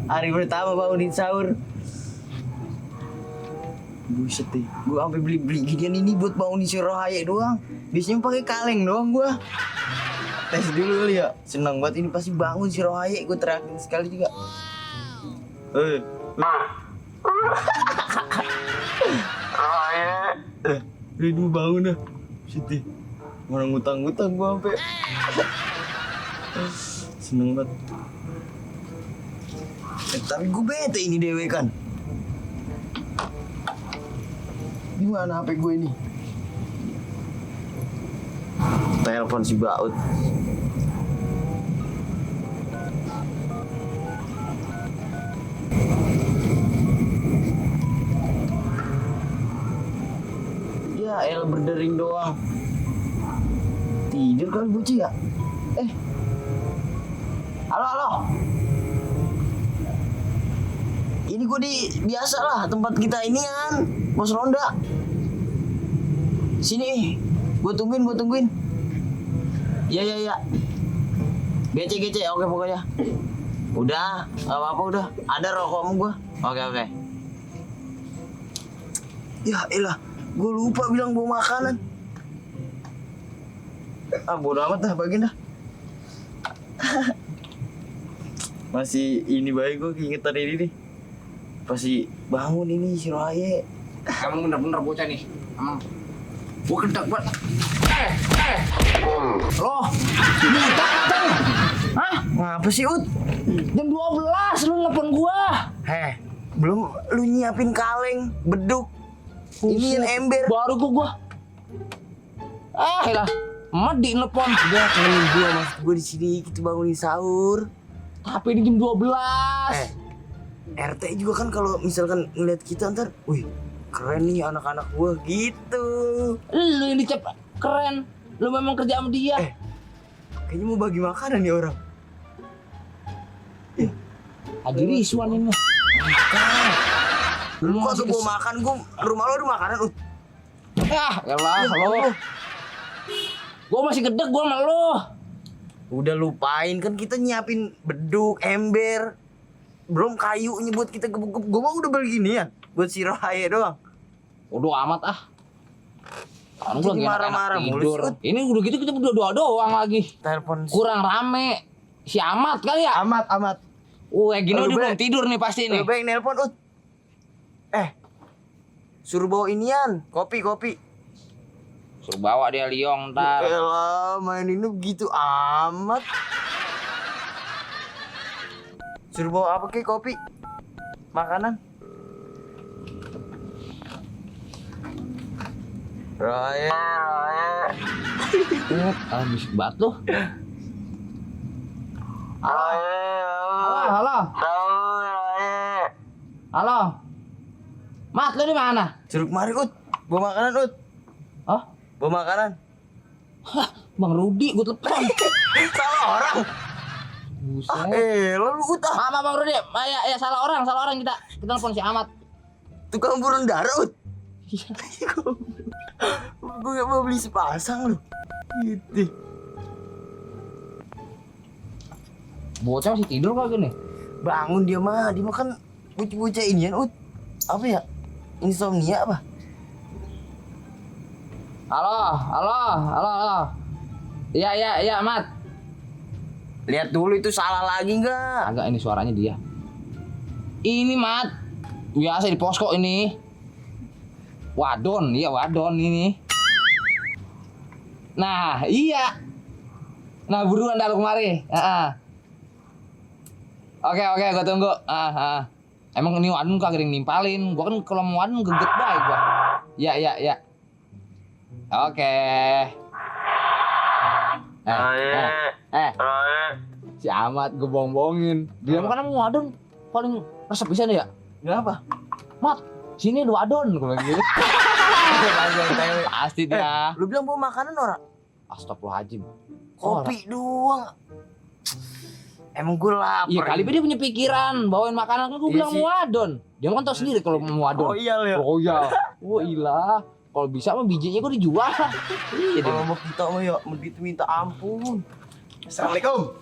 hari pertama bangunin sahur. Buset deh, gue sampai beli ginian ini buat bangunin si Rohaye doang. Biasanya pakai kaleng doang gue. Tes dulu kali ya. Senang banget ini pasti bangun si Rohaye. Gue terakhir sekali juga. Rohaye. Rindu bangun dah. Buset deh. Orang ngutang-ngutang gue sampai. Seneng banget. Tapi gue bete ini dewe kan. Gimana HP gue ini? Telepon si Baut. Ya El berdering doang. Tidur kali bocah ya? Halo. Ini gue biasa lah tempat kita ini kan, Pos Ronda. Sini, gue tungguin. Iya. Gece, oke pokoknya. Udah, gak apa-apa udah. Ada rokokmu gue. Oke. Ya elah, gue lupa bilang bawa makanan. Bodo amat dah, bagian dah. Masih ini baik gue keingetan ini nih. Pasti bangun ini si Rohaye. Emang bener-bener bocah nih. Emang gua kedak banget. Loh, buta datang. Hah? Ngapa sih Ut? Jam 12 lu nelfon gua. Belum lu nyiapin kaleng, beduk. Ini yang ember. Baru gua. Lah, emak di nelfon. Udah kaleng gua maksud gua di sini kita bangunin sahur. Tapi ini jam 12. RT juga kan kalau misalkan ngeliat kita ntar, wih keren nih anak-anak gua gitu. Lu yang dicap keren. Lu memang kerja sama dia. Kayaknya mau bagi makanan nih orang. Haji Rizwan ini. Lu kok tuh gua makan, gua rumah lo ada makanan Ut. Elah lo. Gua masih gedek gua sama lo. Udah lupain kan kita nyiapin beduk, ember. Belum kayunya buat kita gebuk-gebuk. Gue mah udah beli ginian buat si Rohaye doang. Udah amat ah. Kan gue lagi marah-marah tidur. Ini udah gitu kita berdua doang lagi. Telepon kurang rame. Si Amat kali ya? Amat. Gini udah belum tidur nih pasti nih. Lu baik nelpon Ut. Suruh bawa inian, kopi. Suruh bawa dia liong ntar. Elah, main ini begitu amat. Suruh bawa apa kek kopi? Makanan? Rohaye. Bisik banget lu. Halo. Mat, lu di mana? Suruh kemari Ut. Bawa makanan Ut. Hah? Bawa makanan. Bang Rudi gue telepon. Salah orang. Buset. Lalu Ut Sama Bang Rudi. Ya salah orang kita. Kita telepon si Amat. Tukang burung dara Ut. Iya. Gue gak mau beli sepasang lu. Gitu. Bocah masih tidur kagak nih? Bangun dia mah kan bocah inian Ut. Apa ya? Insomnia apa? Halo. Iya, Mat. Lihat dulu itu salah lagi enggak? Agak ini suaranya dia. Ini Mat. Biasa di posko ini. Wadon ini. Nah, iya. Nah, buruan dah lu kemari. Oke, gua tunggu. Emang ini wadon kagak ada yang nimpalin. Gua kan kalau mau wadon geget bae gua. Iya. Oke. Si Amat gue bohong-bohongin. Dia kan mau wadon paling resep bisa nih ya. Kenapa? Mat, sini ada wadon gue bilang gitu. Pasti dia. Lu bilang bawa makanan orang? Astagfirullahaladzim. Kopi doang. Emang gue lapar. Iya kali dia punya pikiran bawain makanan kan gue bilang mau wadon. Dia kan tahu sendiri kalau mau wadon. Oh iya ya. Wah ilah. Kalau bisa mah bijinya gue dijual. Iya deh. Kalau mau kita mah ya begitu minta ampun. Assalamualaikum.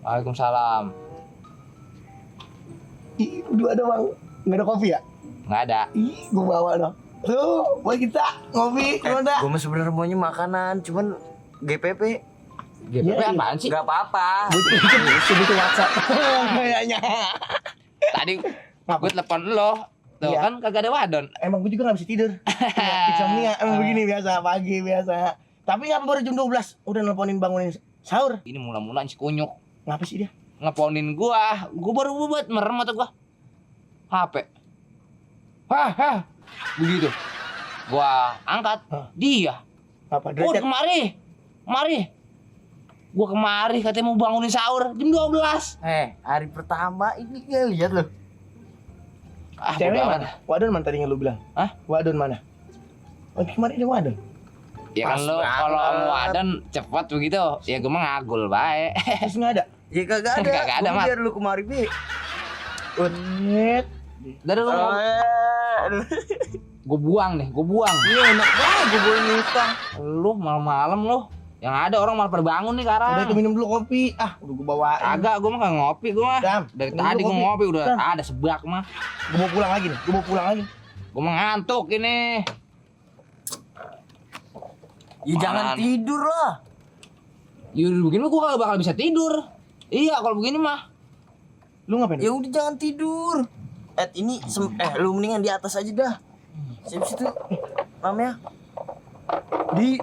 Waalaikumsalam. Ih, udah ada bang. Nggak ada kopi ya? Nggak ada. Ih, gua bawa dong. Tuh, buat kita ngopi, gimana? Gue mah sebenarnya maunya makanan, cuman GPP. GPP Iya, apaan sih? Gak apa-apa. Sudah ke WhatsApp. Kayaknya. Tadi gue telepon lo. Tuh Iya. kan kagak ada wadon. Emang gue juga gak bisa tidur. Insomnia, emang begini biasa, pagi biasa. Tapi ngapa baru jam 12 udah nelponin bangunin sahur? Ini mula-mula si kunyuk Ngapa sih dia? ngeponin gua baru buat merem mata gua. HP. Hah. Begitu. Gua angkat, Hah. dia. Apa Oh, derajat? kemari. Gua kemari katanya mau bangunin sahur jam 12. Hari pertama ini gak lihat loh. Cewek bodo mana? amat. Wadon mana tadi yang lu bilang? Hah? Wadon mana? Oh, kemarin ada wadon. Ya kan Pas lo banget. kalau mau wadon cepet begitu, ya gua mah ngagul bae. Terus nggak ada. Ya kagak ada. Kagak ada, Gua Mat. biar lu kemari, Bi. Net. Dari lu Aduh. gua buang. Iya enak banget gue boleh ngutang. Lu malam-malam lu. Yang ada orang malah pada bangun nih sekarang. Udah itu minum dulu kopi. Ah, udah gue bawain. Agak, gua mah kagak ngopi gua mah. Dam, Dari minum tadi dulu gua ngopi udah Dam. ada sebak mah. Gue mau pulang lagi nih. Gua mah ngantuk ini. Ya jangan Apaan? tidur lah. Ya udah begini gua kagak bakal bisa tidur. Iya kalau begini mah. Lu ngapain? Ya udah jangan tidur. Lu mendingan di atas aja dah. Siapa situ? Namanya? Di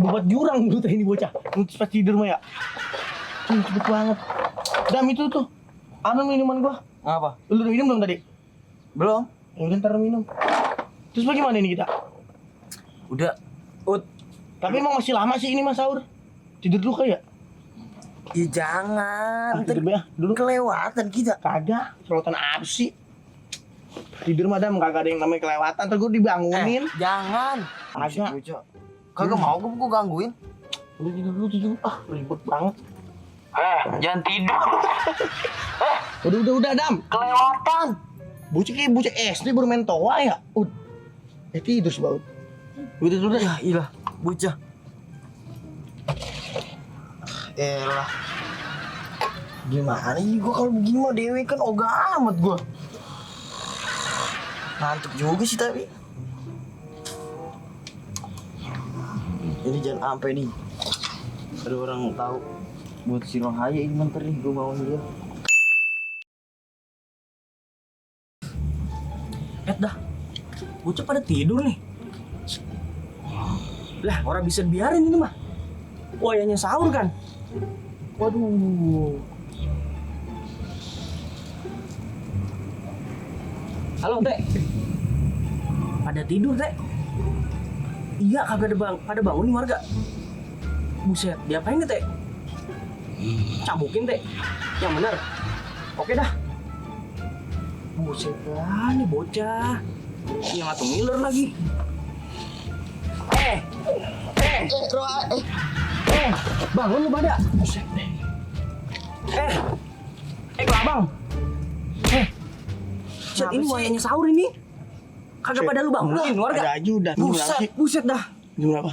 buat jurang dulu tadi ini bocah. Untuk pas tidur mah ya. Cepet banget. Dam itu tuh. Anu minuman gua. Apa? Lu udah minum belum tadi? Belum. Ya udah ntar minum. Terus bagaimana ini kita? Udah. Tapi emang masih lama sih ini mas sahur. Tidur dulu kali ya? Ya jangan. Tidur ya dulu. Kelewatan kita. Kagak. Kelewatan apa sih? Tidur madam kagak ada yang namanya kelewatan. Ntar gue dibangunin. Jangan. Kagak. Bocah. Kagak mau gue gangguin. Udah tidur dulu tidur. Ah ribet banget. Jangan tidur. Udah dam. Kelewatan. Bocah kayak bocah SD baru main toa ya. Tidur sih baut. Udah tidur dah. Ya ilah. Bocah. Elah. Gimana nih gue kalau begini mah dewe kan ogah amat gue. Ngantuk juga sih tapi. Ini jangan sampai nih ada orang tahu buat si Rohaya ini bentar nih gue bangun dia. Dah, bocah pada tidur nih. Lah, orang bisa biarin ini mah. Wayahnya sahur kan. Waduh. Halo, Teh. Pada tidur, Teh. Iya, kagak ada pada bangun nih warga. Buset, diapain nih, Teh? Cabukin, Teh. Yang bener. Oke dah. Buset dah, nih bocah. Yang atau ngiler lagi. Bangun lu pada. Buset deh. Kelabang. Buset, ini wayangnya sahur ini. Kagak pada lu bangunin warga. Ada aja udah. Buset dah. Jam berapa?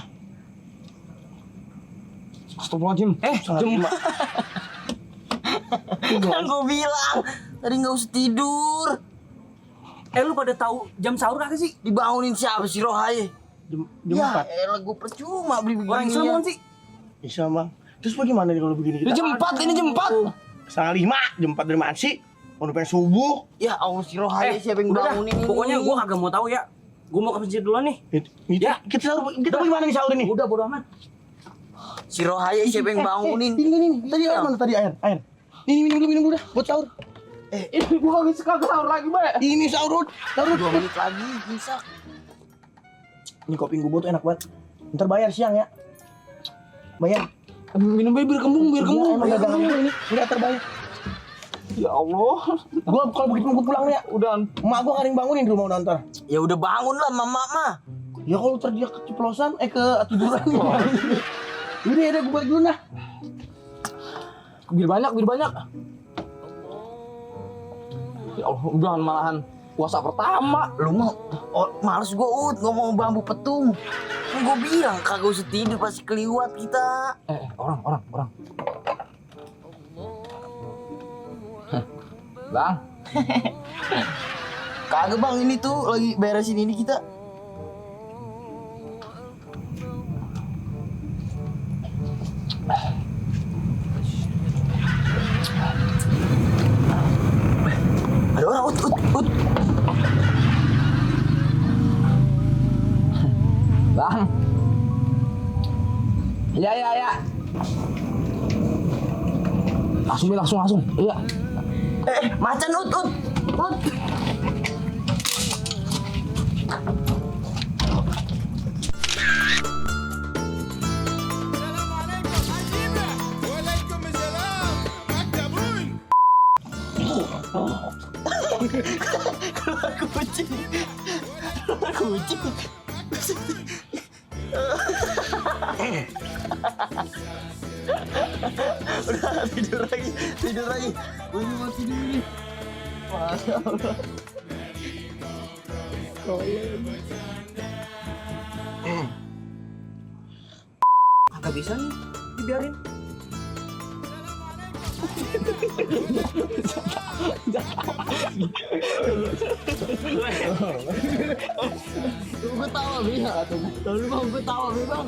Astagfirullahaladzim. Jam Kan gue bilang tadi nggak usah tidur. lu pada tahu jam sahur kagak sih? Dibangunin siapa si Rohaya? Jam Ya 4. elah gue percuma beli begini. Orang Islam kan sih? Bisa bang. Terus bagaimana nih kalau begini kita? Jam 4 ini jam 4. Setengah 5. Jam 4 dari mana sih? Mau pengen subuh. Ya Allah si Rohaya siapa yang udah dah. bangunin ini? Pokoknya gua kagak mau tahu ya. Gua mau ke masjid duluan nih. Ya. Kita sahur. Kita bagaimana nih sahur ini? Udah bodo amat. Si Rohaya siapa yang bangunin? Ini. Tadi air mana tadi air? Ini minum dulu dah. Buat sahur. Ini gua kagak sahur lagi, Bay. Ini sahur. 2 menit lagi imsak. Ini kopi gue tuh enak banget. Ntar bayar siang ya. Bayar. Minum biar kembung. Emang dagangan gue ini. Udah terbayar. Ya Allah. Gua kalau begitu gue pulang ya. Udah. Emak gua kadang bangunin di rumah udah ntar. Ya udah bangun lah mama mah. Ya kalau ntar dia keceplosan, ketiduran. Udah ya gue balik dulu nah. Bir banyak. Ya Allah, udahan malahan puasa pertama. Lu mau males gue ngomong bambu petung. Kan gue bilang kagak usah tidur pasti keliwat kita. Orang. Bang, Kagak bang, ini tuh lagi beresin ini kita. Ada orang, ut. Bang. Ya. Langsung. Iya. Macan ut. Keluar kucing. Udah tidur lagi. Gue mau tidur nih. Masya Allah. Kagak bisa nih, dibiarin. Gue tawa, Bang. Gue tawa, Bang.